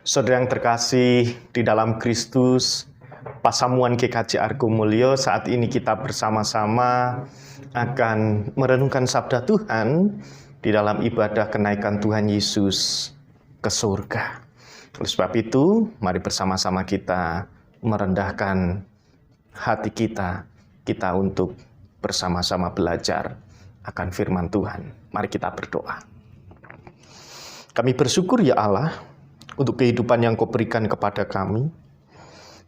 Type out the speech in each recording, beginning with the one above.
Saudara yang terkasih di dalam Kristus, Pasamuan GKJ Argo Mulyo, saat ini kita bersama-sama akan merenungkan sabda Tuhan di dalam ibadah kenaikan Tuhan Yesus ke surga. Oleh sebab itu, mari bersama-sama kita merendahkan hati kita untuk bersama-sama belajar akan firman Tuhan. Mari kita berdoa. Kami bersyukur ya Allah, untuk kehidupan yang Kau berikan kepada kami.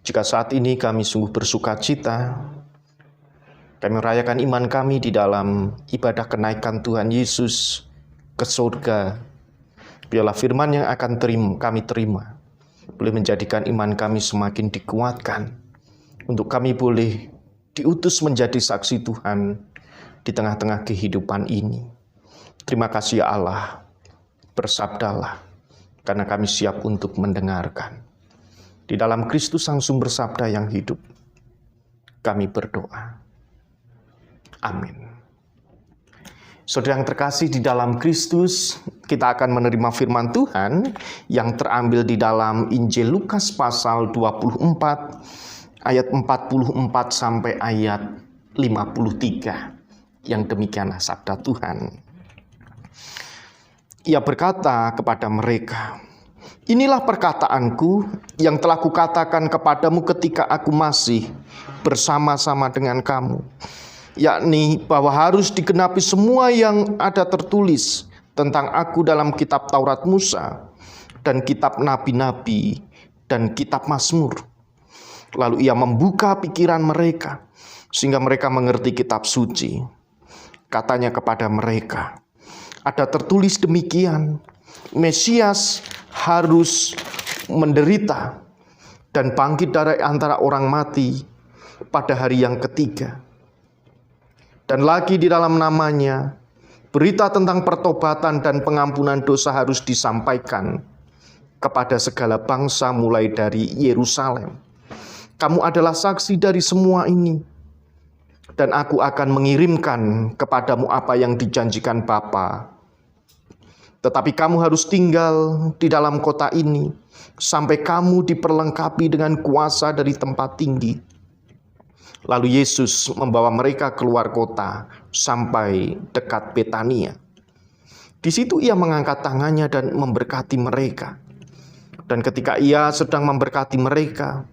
Jika saat ini kami sungguh bersuka cita, kami merayakan iman kami di dalam ibadah kenaikan Tuhan Yesus ke surga. Biarlah firman yang akan kami terima boleh menjadikan iman kami semakin dikuatkan, untuk kami boleh diutus menjadi saksi Tuhan di tengah-tengah kehidupan ini. Terima kasih ya Allah, bersabdalah, karena kami siap untuk mendengarkan. Di dalam Kristus Sang Sumber Sabda yang hidup, kami berdoa. Amin. Saudara yang terkasih di dalam Kristus, kita akan menerima firman Tuhan yang terambil di dalam Injil Lukas pasal 24, ayat 44 sampai ayat 53. Yang demikianlah sabda Tuhan. Ia berkata kepada mereka, "Inilah perkataanku yang telah kukatakan kepadamu ketika aku masih bersama-sama dengan kamu, yakni bahwa harus digenapi semua yang ada tertulis tentang aku dalam kitab Taurat Musa dan kitab nabi-nabi dan kitab Mazmur." Lalu ia membuka pikiran mereka sehingga mereka mengerti kitab suci. Katanya kepada mereka, "Ada tertulis demikian, Mesias harus menderita dan bangkit dari antara orang mati pada hari yang ketiga. Dan lagi di dalam namanya, berita tentang pertobatan dan pengampunan dosa harus disampaikan kepada segala bangsa mulai dari Yerusalem. Kamu adalah saksi dari semua ini. Dan aku akan mengirimkan kepadamu apa yang dijanjikan Bapa. Tetapi kamu harus tinggal di dalam kota ini sampai kamu diperlengkapi dengan kuasa dari tempat tinggi." Lalu Yesus membawa mereka keluar kota sampai dekat Betania. Di situ ia mengangkat tangannya dan memberkati mereka. Dan ketika ia sedang memberkati mereka,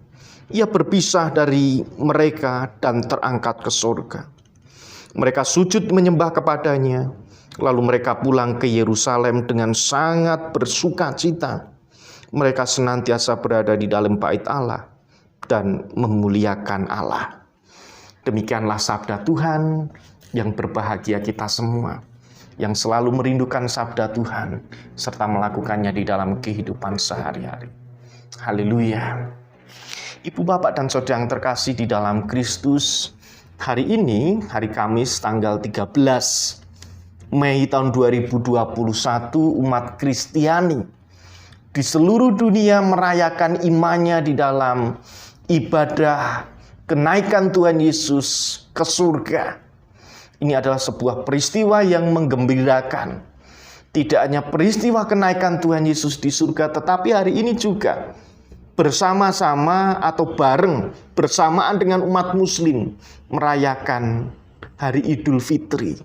ia berpisah dari mereka dan terangkat ke surga. Mereka sujud menyembah kepadanya. Lalu mereka pulang ke Yerusalem dengan sangat bersuka cita. Mereka senantiasa berada di dalam bait Allah dan memuliakan Allah. Demikianlah sabda Tuhan. Yang berbahagia kita semua, yang selalu merindukan sabda Tuhan serta melakukannya di dalam kehidupan sehari-hari. Haleluya. Ibu, bapak, dan saudara yang terkasih di dalam Kristus, hari ini, hari Kamis tanggal 13 Mei tahun 2021, umat Kristiani di seluruh dunia merayakan imannya di dalam ibadah kenaikan Tuhan Yesus ke surga. Ini adalah sebuah peristiwa yang menggembirakan. Tidak hanya peristiwa kenaikan Tuhan Yesus di surga, tetapi hari ini juga bersama-sama atau bareng bersamaan dengan umat muslim merayakan hari Idul Fitri.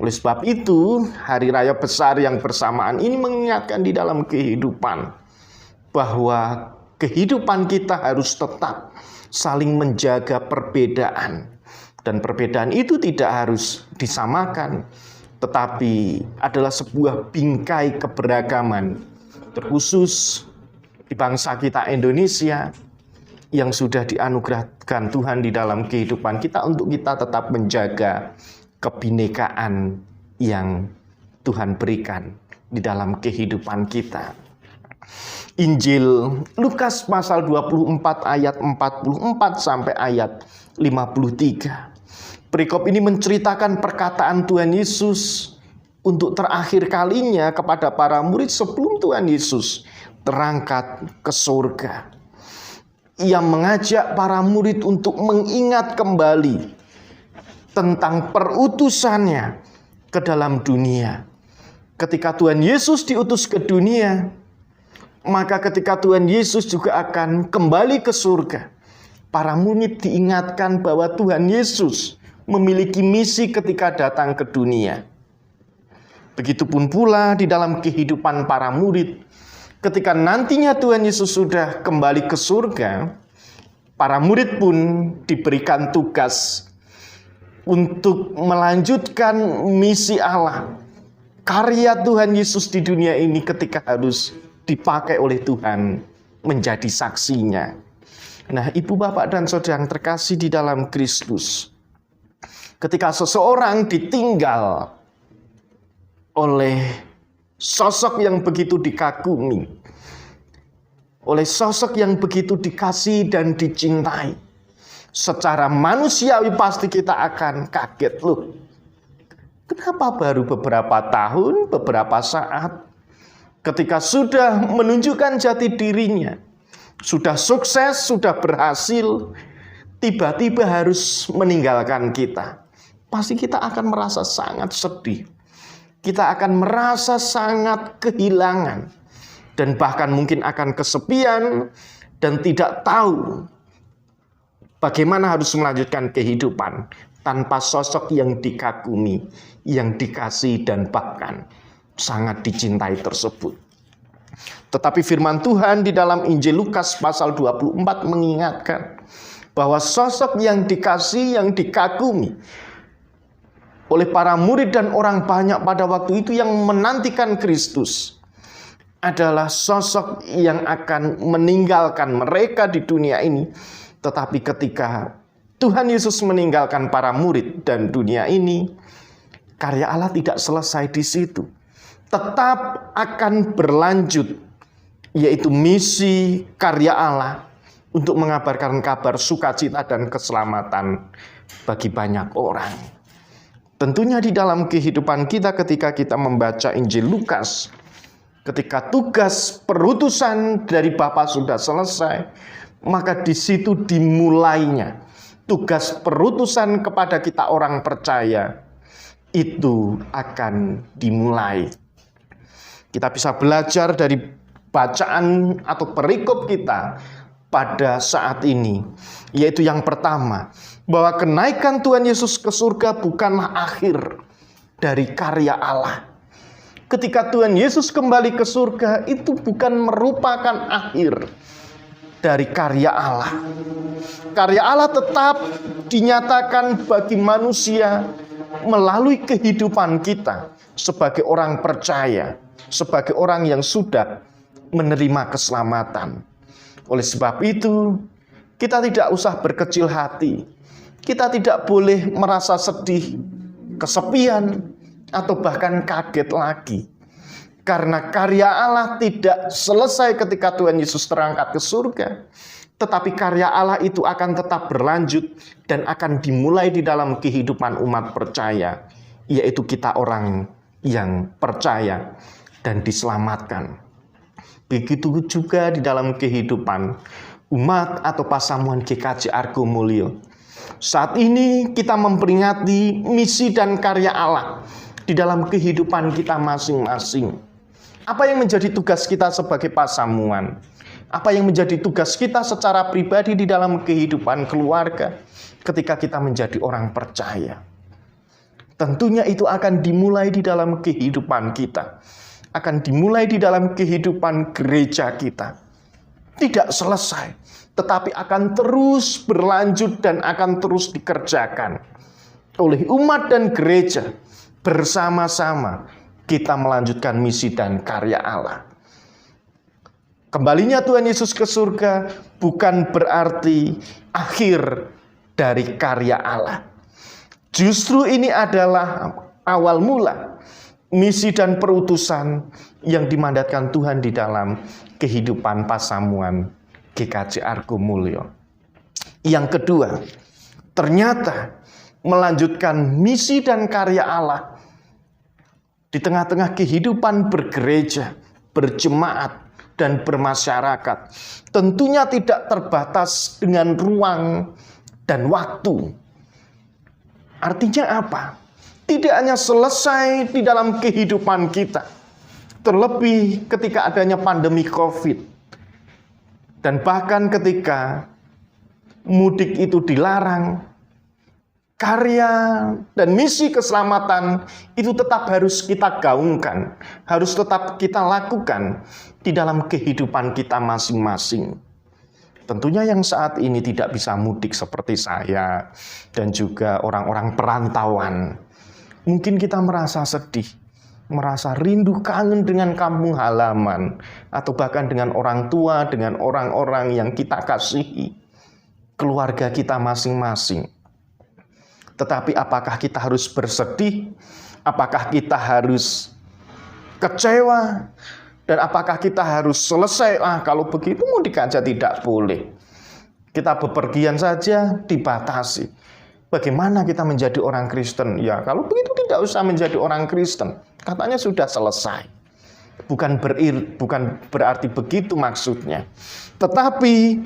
Oleh sebab itu, hari raya besar yang bersamaan ini mengingatkan di dalam kehidupan bahwa kehidupan kita harus tetap saling menjaga perbedaan. Dan perbedaan itu tidak harus disamakan, tetapi adalah sebuah bingkai keberagaman, terkhusus di bangsa kita Indonesia yang sudah dianugerahkan Tuhan di dalam kehidupan kita untuk kita tetap menjaga kebinekaan yang Tuhan berikan di dalam kehidupan kita. Injil Lukas pasal 24 ayat 44 sampai ayat 53. Perikop ini menceritakan perkataan Tuhan Yesus untuk terakhir kalinya kepada para murid sebelum Tuhan Yesus terangkat ke surga. Ia mengajak para murid untuk mengingat kembali tentang perutusannya ke dalam dunia. Ketika Tuhan Yesus diutus ke dunia, Maka ketika Tuhan Yesus juga akan kembali ke surga, para murid diingatkan bahwa Tuhan Yesus memiliki misi ketika datang ke dunia. Begitupun pula di dalam kehidupan para murid, ketika nantinya Tuhan Yesus sudah kembali ke surga, para murid pun diberikan tugas untuk melanjutkan misi Allah. Karya Tuhan Yesus di dunia ini ketika harus dipakai oleh Tuhan menjadi saksinya. Nah, Ibu, Bapak, dan Saudara yang terkasih di dalam Kristus, ketika seseorang ditinggal oleh sosok yang begitu dikagumi, oleh sosok yang begitu dikasihi dan dicintai, secara manusiawi pasti kita akan kaget. Loh, kenapa baru beberapa tahun, beberapa saat, ketika sudah menunjukkan jati dirinya, sudah sukses, sudah berhasil, tiba-tiba harus meninggalkan kita. Pasti kita akan merasa sangat sedih. Kita akan merasa sangat kehilangan. Dan bahkan mungkin akan kesepian dan tidak tahu bagaimana harus melanjutkan kehidupan tanpa sosok yang dikagumi, yang dikasihi, dan bahkan sangat dicintai tersebut. Tetapi firman Tuhan di dalam Injil Lukas pasal 24 mengingatkan bahwa sosok yang dikasihi, yang dikagumi oleh para murid dan orang banyak pada waktu itu yang menantikan Kristus adalah sosok yang akan meninggalkan mereka di dunia ini. Tetapi ketika Tuhan Yesus meninggalkan para murid dan dunia ini, karya Allah tidak selesai di situ. Tetap akan berlanjut, yaitu misi karya Allah untuk mengabarkan kabar sukacita dan keselamatan bagi banyak orang. Tentunya di dalam kehidupan kita ketika kita membaca Injil Lukas, ketika tugas perutusan dari Bapa sudah selesai, maka di situ dimulainya tugas perutusan kepada kita orang percaya itu akan dimulai. Kita bisa belajar dari bacaan atau perikop kita pada saat ini, yaitu yang pertama, bahwa kenaikan Tuhan Yesus ke surga bukanlah akhir dari karya Allah. Ketika Tuhan Yesus kembali ke surga, itu bukan merupakan akhir dari karya Allah. Karya Allah tetap dinyatakan bagi manusia melalui kehidupan kita sebagai orang percaya, sebagai orang yang sudah menerima keselamatan. Oleh sebab itu, kita tidak usah berkecil hati. Kita tidak boleh merasa sedih, kesepian, atau bahkan kaget lagi. Karena karya Allah tidak selesai ketika Tuhan Yesus terangkat ke surga. Tetapi karya Allah itu akan tetap berlanjut dan akan dimulai di dalam kehidupan umat percaya. Yaitu kita orang yang percaya dan diselamatkan. Begitu juga di dalam kehidupan umat atau pasamuan GKJ Argo Mulyo. Saat ini kita memperingati misi dan karya Allah di dalam kehidupan kita masing-masing. Apa yang menjadi tugas kita sebagai pasamuan? Apa yang menjadi tugas kita secara pribadi di dalam kehidupan keluarga ketika kita menjadi orang percaya? Tentunya itu akan dimulai di dalam kehidupan kita. Akan dimulai di dalam kehidupan gereja kita. Tidak selesai, tetapi akan terus berlanjut dan akan terus dikerjakan oleh umat dan gereja. Bersama-sama kita melanjutkan misi dan karya Allah. Kembalinya Tuhan Yesus ke surga bukan berarti akhir dari karya Allah. Justru ini adalah awal mula misi dan perutusan yang dimandatkan Tuhan di dalam kehidupan pasamuan GKJ Argo Mulyo. Yang kedua, ternyata melanjutkan misi dan karya Allah di tengah-tengah kehidupan bergereja, berjemaat, dan bermasyarakat tentunya tidak terbatas dengan ruang dan waktu. Artinya apa? Tidak hanya selesai di dalam kehidupan kita, Terlebih ketika adanya pandemi COVID, dan bahkan ketika mudik itu dilarang, karya dan misi keselamatan itu tetap harus kita gaungkan, harus tetap kita lakukan di dalam kehidupan kita masing-masing. Tentunya yang saat ini tidak bisa mudik seperti saya dan juga orang-orang perantauan, mungkin kita merasa sedih, merasa rindu kangen dengan kampung halaman, atau bahkan dengan orang tua, dengan orang-orang yang kita kasihi, keluarga kita masing-masing. Tetapi apakah kita harus bersedih? Apakah kita harus kecewa? Dan apakah kita harus selesai? Kalau begitu mudik aja tidak boleh. Kita bepergian saja dibatasi. Bagaimana kita menjadi orang Kristen? Ya, kalau begitu tidak usah menjadi orang Kristen. Katanya sudah selesai. Bukan berarti begitu maksudnya. Tetapi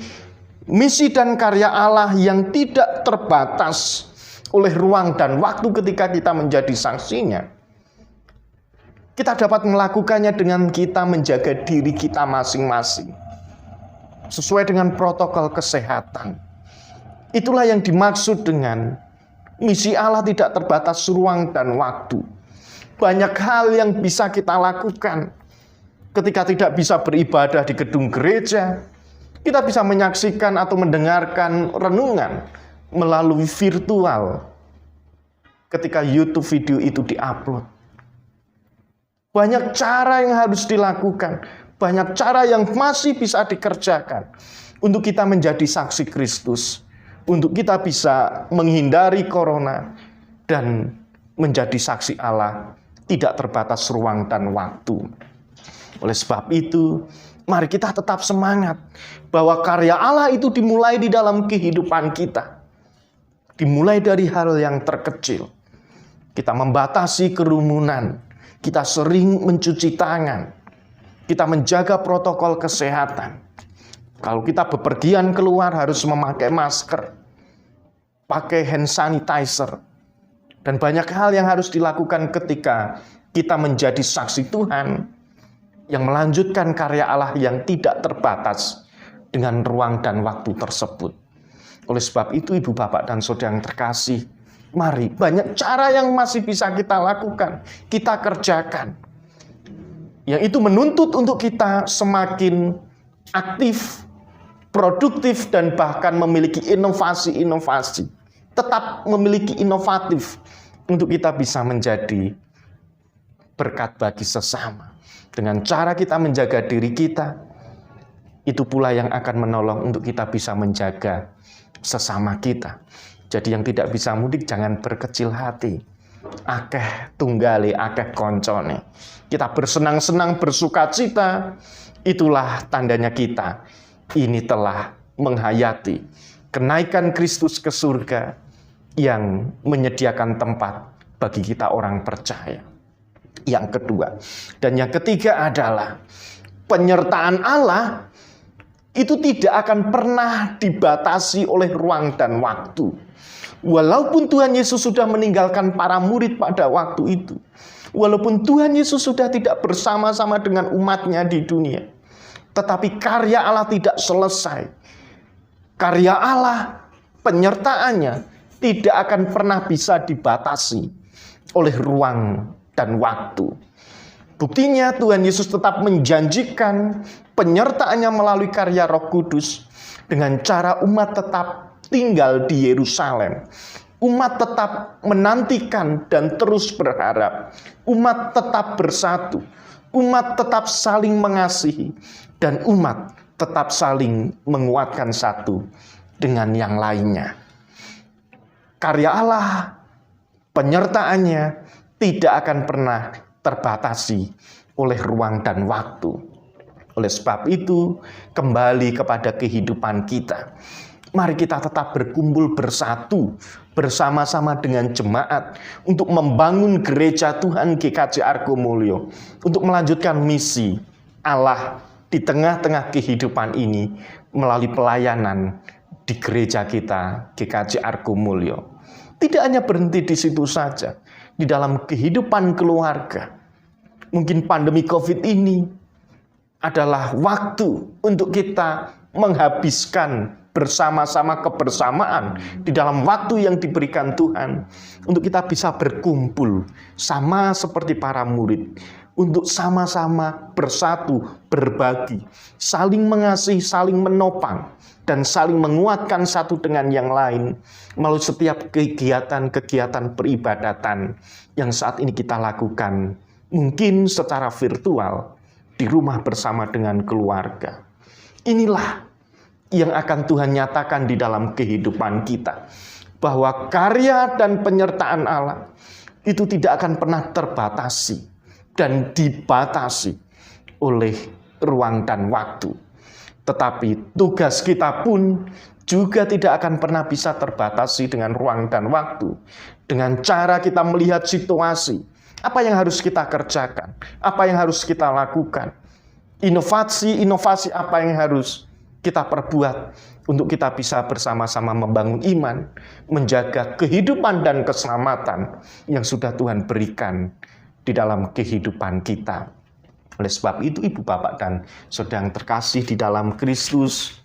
misi dan karya Allah yang tidak terbatas oleh ruang dan waktu ketika kita menjadi saksinya, kita dapat melakukannya dengan kita menjaga diri kita masing-masing sesuai dengan protokol kesehatan. Itulah yang dimaksud dengan misi Allah tidak terbatas ruang dan waktu. Banyak hal yang bisa kita lakukan. Ketika tidak bisa beribadah di gedung gereja, kita bisa menyaksikan atau mendengarkan renungan melalui virtual ketika YouTube video itu diupload. Banyak cara yang harus dilakukan, banyak cara yang masih bisa dikerjakan untuk kita menjadi saksi Kristus, untuk kita bisa menghindari corona dan menjadi saksi Allah tidak terbatas ruang dan waktu. Oleh sebab itu, mari kita tetap semangat bahwa karya Allah itu dimulai di dalam kehidupan kita. Dimulai dari hal yang terkecil. Kita membatasi kerumunan. Kita sering mencuci tangan. Kita menjaga protokol kesehatan. Kalau kita bepergian keluar harus memakai masker. Pakai hand sanitizer. Dan banyak hal yang harus dilakukan ketika kita menjadi saksi Tuhan yang melanjutkan karya Allah yang tidak terbatas dengan ruang dan waktu tersebut. Oleh sebab itu, ibu, bapak, dan saudara yang terkasih, mari banyak cara yang masih bisa kita lakukan, kita kerjakan. Yang itu menuntut untuk kita semakin aktif, produktif, dan bahkan memiliki inovasi-inovasi. Tetap memiliki inovatif untuk kita bisa menjadi berkat bagi sesama. Dengan cara kita menjaga diri kita, itu pula yang akan menolong untuk kita bisa menjaga sesama kita. Jadi yang tidak bisa mudik jangan berkecil hati. Akeh tunggale, akeh koncone. Kita bersenang-senang, bersukacita. Itulah tandanya kita ini telah menghayati kenaikan Kristus ke surga yang menyediakan tempat bagi kita orang percaya. Yang kedua dan yang ketiga adalah penyertaan Allah itu tidak akan pernah dibatasi oleh ruang dan waktu. Walaupun Tuhan Yesus sudah meninggalkan para murid pada waktu itu, walaupun Tuhan Yesus sudah tidak bersama-sama dengan umatnya di dunia, tetapi karya Allah tidak selesai. Karya Allah, penyertaannya tidak akan pernah bisa dibatasi oleh ruang dan waktu. Buktinya Tuhan Yesus tetap menjanjikan penyertaannya melalui karya Roh Kudus dengan cara umat tetap tinggal di Yerusalem. Umat tetap menantikan dan terus berharap. Umat tetap bersatu. Umat tetap saling mengasihi. Dan umat tetap saling menguatkan satu dengan yang lainnya. Karya Allah, penyertaannya tidak akan pernah terbatasi oleh ruang dan waktu. Oleh sebab itu, kembali kepada kehidupan kita. Mari kita tetap berkumpul bersatu bersama-sama dengan jemaat untuk membangun gereja Tuhan GKJ Argomulyo, untuk melanjutkan misi Allah di tengah-tengah kehidupan ini melalui pelayanan di gereja kita GKJ Argomulyo. Tidak hanya berhenti di situ saja, di dalam kehidupan keluarga. Mungkin pandemi COVID ini adalah waktu untuk kita menghabiskan bersama-sama kebersamaan di dalam waktu yang diberikan Tuhan, untuk kita bisa berkumpul sama seperti para murid, untuk sama-sama bersatu, berbagi, saling mengasihi, saling menopang, dan saling menguatkan satu dengan yang lain melalui setiap kegiatan-kegiatan peribadatan yang saat ini kita lakukan, mungkin secara virtual, di rumah bersama dengan keluarga. Inilah yang akan Tuhan nyatakan di dalam kehidupan kita, bahwa karya dan penyertaan Allah itu tidak akan pernah terbatasi dan dibatasi oleh ruang dan waktu. Tetapi tugas kita pun juga tidak akan pernah bisa terbatasi dengan ruang dan waktu. Dengan cara kita melihat situasi, apa yang harus kita kerjakan, apa yang harus kita lakukan, inovasi apa yang harus kita perbuat untuk kita bisa bersama-sama membangun iman, menjaga kehidupan dan keselamatan yang sudah Tuhan berikan di dalam kehidupan kita. Oleh sebab itu, Ibu, Bapak, dan Saudara yang terkasih di dalam Kristus,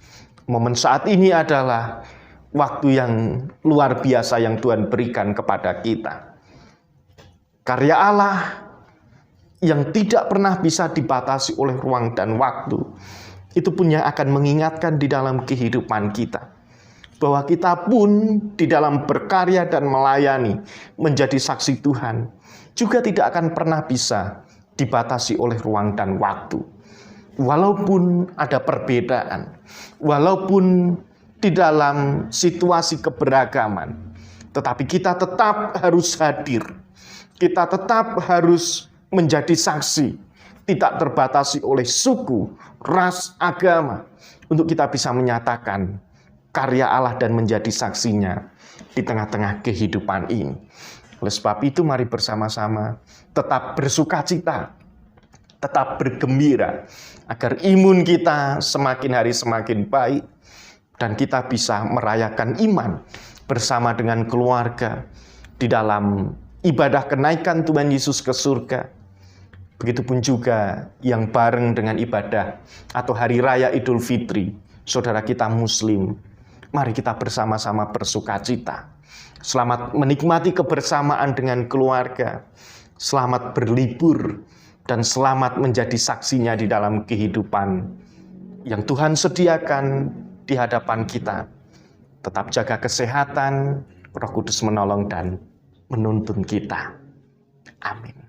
momen saat ini adalah waktu yang luar biasa yang Tuhan berikan kepada kita. Karya Allah yang tidak pernah bisa dibatasi oleh ruang dan waktu, itu pun yang akan mengingatkan di dalam kehidupan kita, bahwa kita pun di dalam berkarya dan melayani menjadi saksi Tuhan juga tidak akan pernah bisa dibatasi oleh ruang dan waktu. Walaupun ada perbedaan, walaupun di dalam situasi keberagaman, tetapi kita tetap harus hadir. Kita tetap harus menjadi saksi, tidak terbatasi oleh suku, ras, agama, untuk kita bisa menyatakan karya Allah dan menjadi saksinya di tengah-tengah kehidupan ini. Oleh sebab itu, mari bersama-sama tetap bersukacita, tetap bergembira, agar imun kita semakin hari semakin baik, dan kita bisa merayakan iman bersama dengan keluarga di dalam ibadah kenaikan Tuhan Yesus ke surga. Begitupun juga yang bareng dengan ibadah atau hari raya Idul Fitri, saudara kita Muslim. Mari kita bersama-sama bersukacita. Selamat menikmati kebersamaan dengan keluarga. Selamat berlibur dan selamat menjadi saksinya di dalam kehidupan yang Tuhan sediakan di hadapan kita. Tetap jaga kesehatan, Roh Kudus menolong dan menuntun kita. Amin.